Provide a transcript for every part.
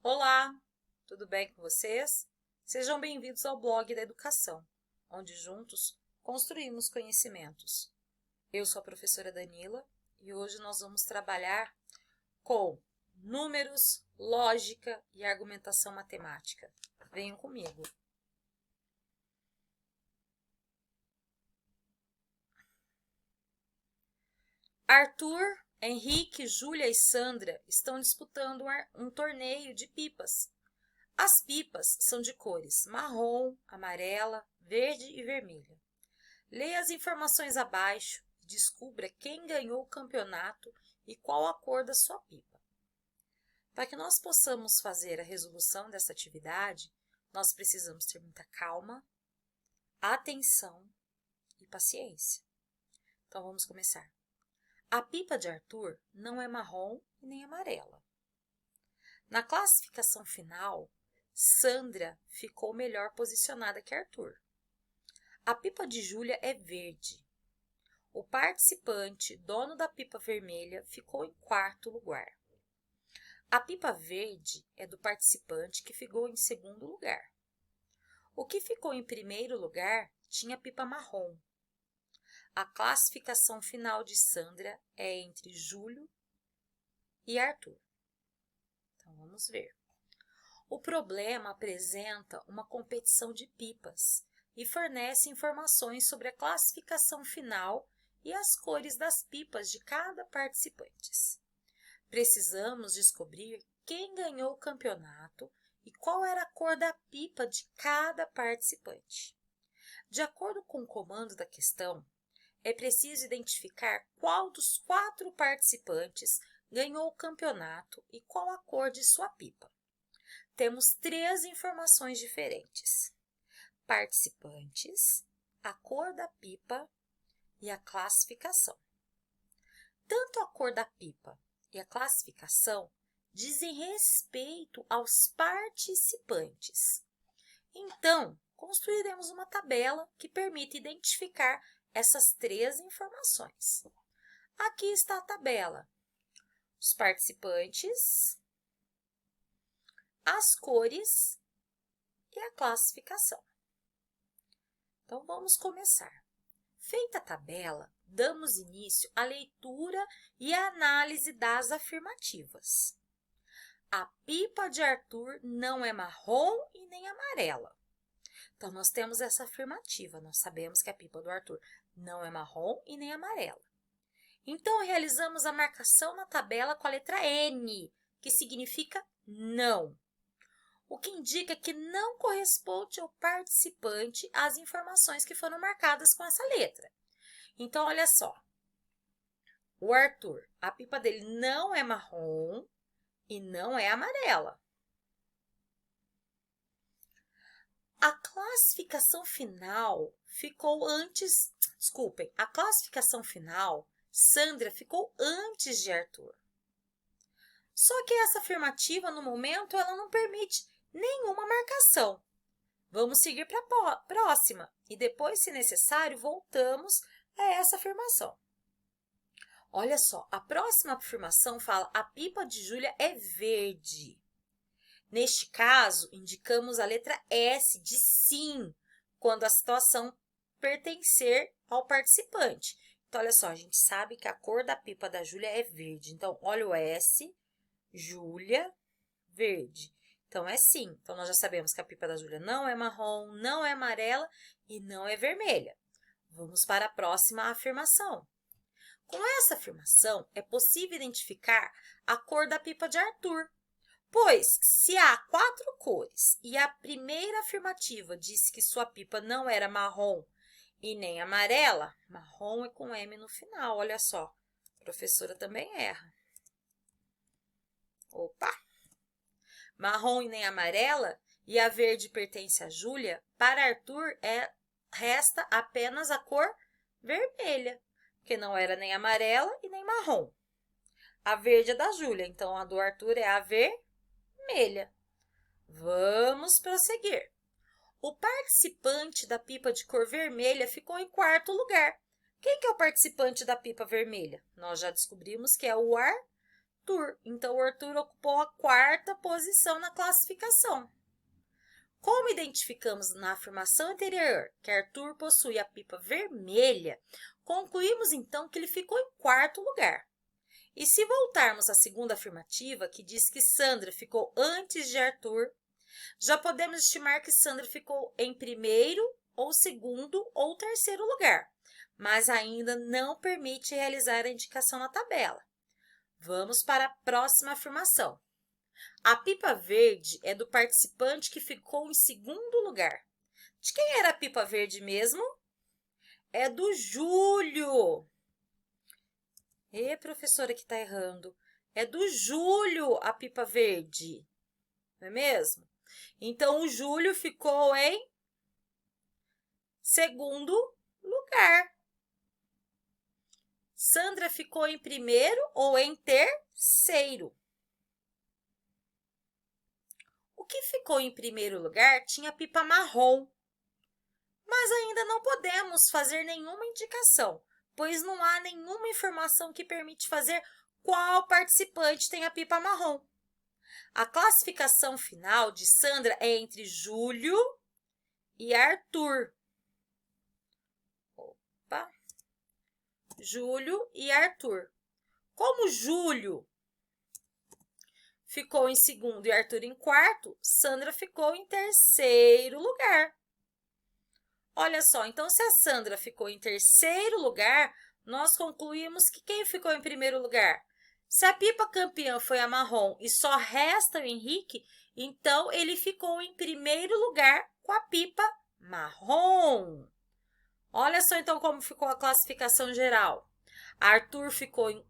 Olá, tudo bem com vocês? Sejam bem-vindos ao blog da educação, onde juntos construímos conhecimentos. Eu sou a professora Danila e hoje nós vamos trabalhar com números, lógica e argumentação matemática. Venham comigo. Arthur, Henrique, Júlia e Sandra estão disputando um torneio de pipas. As pipas são de cores marrom, amarela, verde e vermelha. Leia as informações abaixo e descubra quem ganhou o campeonato e qual a cor da sua pipa. Para que nós possamos fazer a resolução dessa atividade, nós precisamos ter muita calma, atenção e paciência. Então vamos começar. A pipa de Arthur não é marrom e nem amarela. Na classificação final, Sandra ficou melhor posicionada que Arthur. A pipa de Júlia é verde. O participante, dono da pipa vermelha, ficou em quarto lugar. A pipa verde é do participante que ficou em segundo lugar. O que ficou em primeiro lugar tinha pipa marrom. A classificação final de Sandra é entre Júlio e Arthur. Então, vamos ver. O problema apresenta uma competição de pipas e fornece informações sobre a classificação final e as cores das pipas de cada participante. Precisamos descobrir quem ganhou o campeonato e qual era a cor da pipa de cada participante. De acordo com o comando da questão, é preciso identificar qual dos 4 participantes ganhou o campeonato e qual a cor de sua pipa. Temos 3 informações diferentes: participantes, a cor da pipa e a classificação. Tanto a cor da pipa e a classificação dizem respeito aos participantes. Então, construiremos uma tabela que permite identificar essas 3 informações. Aqui está a tabela. Os participantes, as cores e a classificação. Então, vamos começar. Feita a tabela, damos início à leitura e à análise das afirmativas. A pipa de Arthur não é marrom e nem amarela. Então, nós temos essa afirmativa. Nós sabemos que a pipa do Arthur não é marrom e nem amarela. Então, realizamos a marcação na tabela com a letra N, que significa não. O que indica que não corresponde ao participante as informações que foram marcadas com essa letra. Então, olha só. O Arthur, a pipa dele não é marrom e não é amarela. A classificação final ficou antes... Desculpem, a classificação final, Sandra ficou antes de Arthur. Só que essa afirmativa, no momento, ela não permite nenhuma marcação. Vamos seguir para a próxima e depois, se necessário, voltamos a essa afirmação. Olha só, a próxima afirmação fala: a pipa de Júlia é verde. Neste caso, indicamos a letra S de sim, quando a situação pertencer ao participante. Então, olha só, a gente sabe que a cor da pipa da Júlia é verde. Então, olha o S, Júlia, verde. Então, é sim. Então, nós já sabemos que a pipa da Júlia não é marrom, não é amarela e não é vermelha. Vamos para a próxima afirmação. Com essa afirmação, é possível identificar a cor da pipa de Arthur. Pois, se há 4 cores e a primeira afirmativa disse que sua pipa não era marrom e nem amarela, marrom é com M no final, olha só. A professora também erra. Opa! Marrom e nem amarela e a verde pertence a Júlia, para Arthur resta apenas a cor vermelha, porque não era nem amarela e nem marrom. A verde é da Júlia, então a do Arthur é a vermelha. Vamos prosseguir. O participante da pipa de cor vermelha ficou em quarto lugar. Quem que é o participante da pipa vermelha? Nós já descobrimos que é o Arthur. Arthur. Então, o Arthur ocupou a 4ª posição na classificação. Como identificamos na afirmação anterior que Arthur possui a pipa vermelha, concluímos então que ele ficou em 4º lugar. E se voltarmos à segunda afirmativa, que diz que Sandra ficou antes de Arthur, já podemos estimar que Sandra ficou em 1º, ou 2º, ou 3º lugar, mas ainda não permite realizar a indicação na tabela. Vamos para a próxima afirmação. A pipa verde é do participante que ficou em 2º lugar. De quem era a pipa verde mesmo? É do Júlio. Professora, que está errando. É do Júlio a pipa verde, não é mesmo? Então, o Júlio ficou em 2º lugar. Sandra ficou em 1º ou em 3º? O que ficou em 1º lugar tinha pipa marrom, mas ainda não podemos fazer nenhuma indicação, pois não há nenhuma informação que permite fazer qual participante tem a pipa marrom. A classificação final de Sandra é entre Júlio e Arthur. Júlio e Arthur. Como Júlio ficou em 2º e Arthur em 4º, Sandra ficou em 3º lugar. Olha só, então se a Sandra ficou em 3º lugar, nós concluímos que quem ficou em 1º lugar? Se a pipa campeã foi a marrom e só resta o Henrique, então ele ficou em 1º lugar com a pipa marrom. Olha só, então, como ficou a classificação geral. Arthur ficou em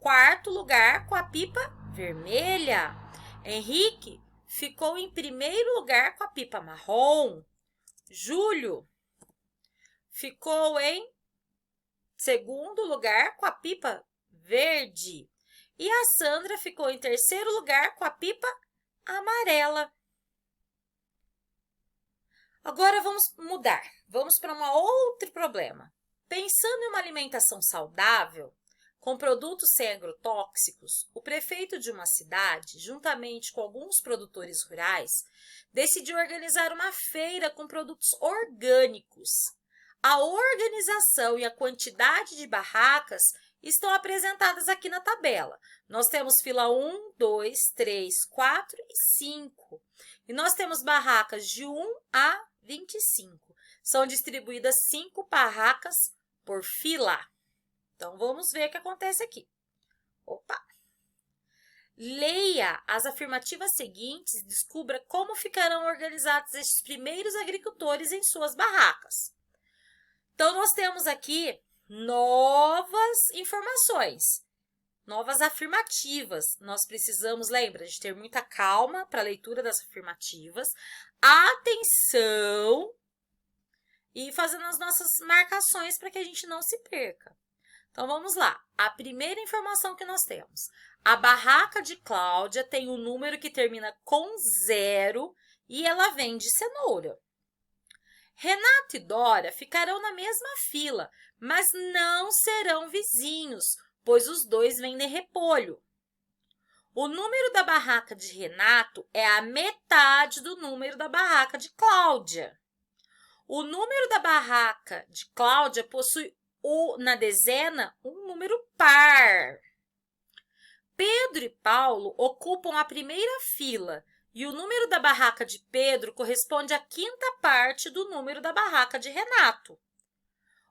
4º lugar com a pipa vermelha. Henrique ficou em 1º lugar com a pipa marrom. Júlio ficou em 2º lugar com a pipa verde. E a Sandra ficou em 3º lugar com a pipa amarela. Agora vamos mudar. Vamos para um outro problema. Pensando em uma alimentação saudável, com produtos sem agrotóxicos, o prefeito de uma cidade, juntamente com alguns produtores rurais, decidiu organizar uma feira com produtos orgânicos. A organização e a quantidade de barracas estão apresentadas aqui na tabela. Nós temos fila 1, 2, 3, 4 e 5. E nós temos barracas de 1 a 25. São distribuídas 5 barracas por fila. Então, vamos ver o que acontece aqui. Leia as afirmativas seguintes e descubra como ficarão organizados estes primeiros agricultores em suas barracas. Então, nós temos aqui novas informações, novas afirmativas. Nós precisamos, lembra, de ter muita calma para a leitura das afirmativas, atenção e fazendo as nossas marcações para que a gente não se perca. Então, vamos lá. A primeira informação que nós temos. A barraca de Cláudia tem um número que termina com 0 e ela vende cenoura. Renato e Dora ficarão na mesma fila, mas não serão vizinhos, pois os dois vendem repolho. O número da barraca de Renato é a metade do número da barraca de Cláudia. O número da barraca de Cláudia possui na dezena um número par. Pedro e Paulo ocupam a primeira fila e o número da barraca de Pedro corresponde à 5ª parte do número da barraca de Renato.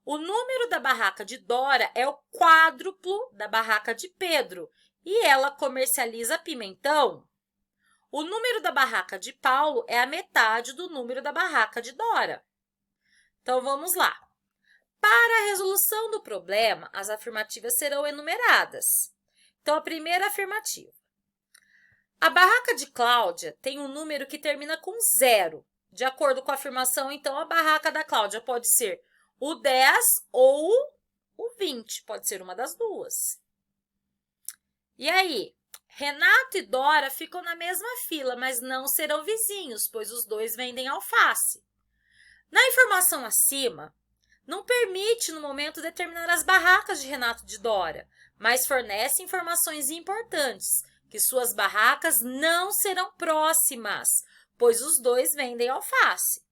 O número da barraca de Dora é o quádruplo da barraca de Pedro e ela comercializa pimentão. O número da barraca de Paulo é a metade do número da barraca de Dora. Então, vamos lá. Para a resolução do problema, as afirmativas serão enumeradas. Então, a primeira afirmativa. A barraca de Cláudia tem um número que termina com 0. De acordo com a afirmação, então, a barraca da Cláudia pode ser o 10 ou o 20. Pode ser uma das duas. E aí? Renato e Dora ficam na mesma fila, mas não serão vizinhos, pois os dois vendem alface. Na informação acima, não permite, no momento, determinar as barracas de Renato e de Dora, mas fornece informações importantes, que suas barracas não serão próximas, pois os dois vendem alface.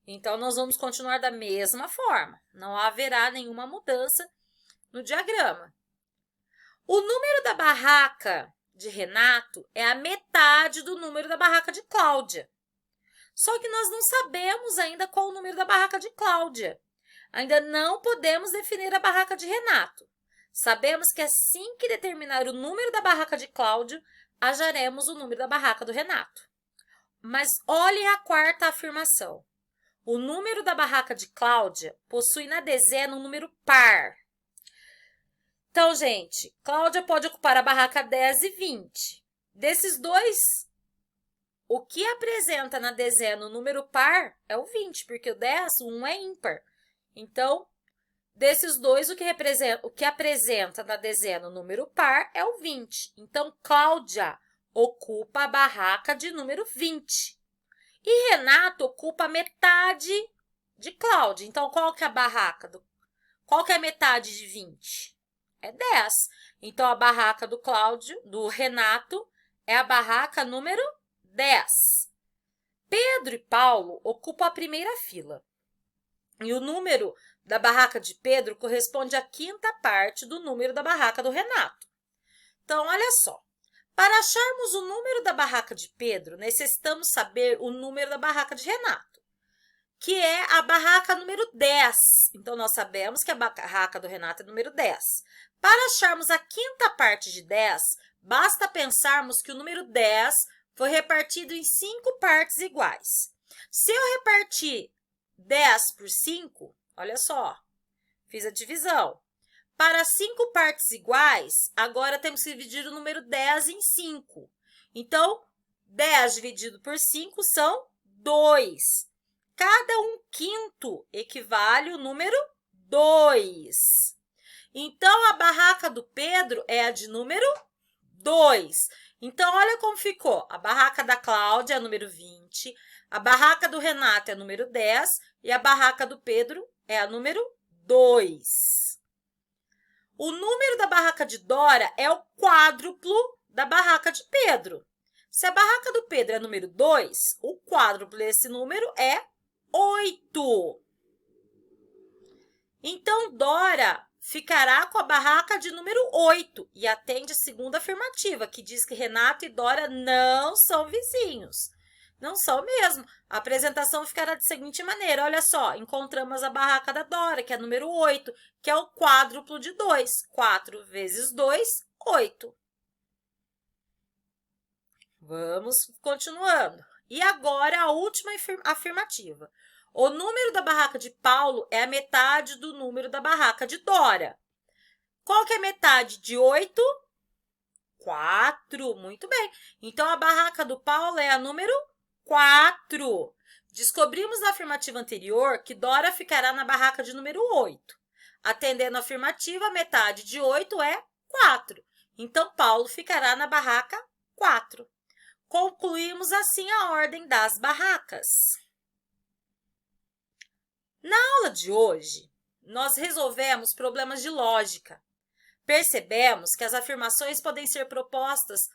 Então, nós vamos continuar da mesma forma, não haverá nenhuma mudança no diagrama. O número da barraca de Renato é a metade do número da barraca de Cláudia. Só que nós não sabemos ainda qual o número da barraca de Cláudia. Ainda não podemos definir a barraca de Renato. Sabemos que assim que determinar o número da barraca de Cláudio, acharemos o número da barraca do Renato. Mas olhe a quarta afirmação. O número da barraca de Cláudia possui na dezena um número par. Então, gente, Cláudia pode ocupar a barraca 10 e 20. Desses dois, o que apresenta na dezena o número par é o 20, porque o 10, o 1 é ímpar. Então, desses dois, o que apresenta na dezena o número par é o 20. Então, Cláudia ocupa a barraca de número 20. E Renato ocupa a metade de Cláudia. Então, qual que é a barraca? Qual que é a metade de 20? É 10. Então, a barraca do Renato é a barraca número 10. Pedro e Paulo ocupam a primeira fila. E o número da barraca de Pedro corresponde à quinta parte do número da barraca do Renato. Então, olha só. Para acharmos o número da barraca de Pedro, necessitamos saber o número da barraca de Renato, que é a barraca número 10. Então, nós sabemos que a barraca do Renato é número 10. Para acharmos a quinta parte de 10, basta pensarmos que o número 10 foi repartido em 5 partes iguais. Se eu repartir 10 por 5, olha só, fiz a divisão. Para 5 partes iguais, agora temos que dividir o número 10 em 5. Então, 10 dividido por 5 são 2. Cada 1/5 equivale ao número 2. Então, a barraca do Pedro é a de número 2. Então, olha como ficou. A barraca da Cláudia é a número 20, a barraca do Renato é a número 10 e a barraca do Pedro é a número 2. O número da barraca de Dora é o quádruplo da barraca de Pedro. Se a barraca do Pedro é número 2, o quádruplo desse número é 8. Então, Dora ficará com a barraca de número 8 e atende a segunda afirmativa, que diz que Renato e Dora não são vizinhos. Não são mesmo. A apresentação ficará da seguinte maneira. Olha só, encontramos a barraca da Dora, que é a número 8, que é o quádruplo de 2. 4 vezes 2, 8. Vamos continuando. E agora a última afirmativa. O número da barraca de Paulo é a metade do número da barraca de Dora. Qual que é a metade de 8? 4. Muito bem. Então, a barraca do Paulo é a número 4. Descobrimos na afirmativa anterior que Dora ficará na barraca de número 8. Atendendo a afirmativa, a metade de 8 é 4. Então, Paulo ficará na barraca 4. Concluímos assim a ordem das barracas. Na aula de hoje, nós resolvemos problemas de lógica. Percebemos que as afirmações podem ser propostas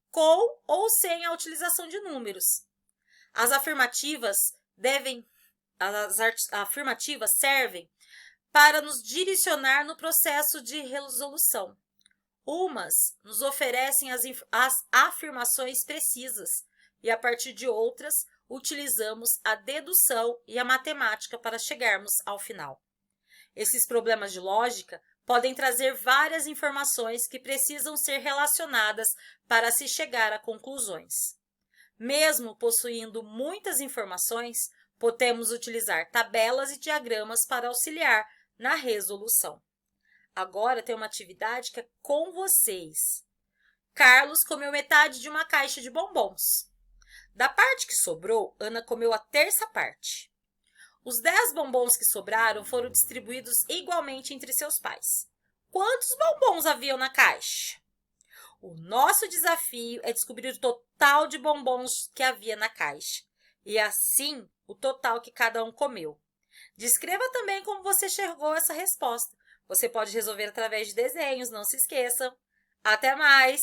com ou sem a utilização de números. As afirmativas servem para nos direcionar no processo de resolução. Umas nos oferecem as afirmações precisas e, a partir de outras, utilizamos a dedução e a matemática para chegarmos ao final. Esses problemas de lógica podem trazer várias informações que precisam ser relacionadas para se chegar a conclusões. Mesmo possuindo muitas informações, podemos utilizar tabelas e diagramas para auxiliar na resolução. Agora tem uma atividade que é com vocês. Carlos comeu metade de uma caixa de bombons. Da parte que sobrou, Ana comeu a terça parte. Os 10 bombons que sobraram foram distribuídos igualmente entre seus pais. Quantos bombons haviam na caixa? O nosso desafio é descobrir o total de bombons que havia na caixa e, assim, o total que cada um comeu. Descreva também como você chegou a essa resposta. Você pode resolver através de desenhos, não se esqueçam. Até mais!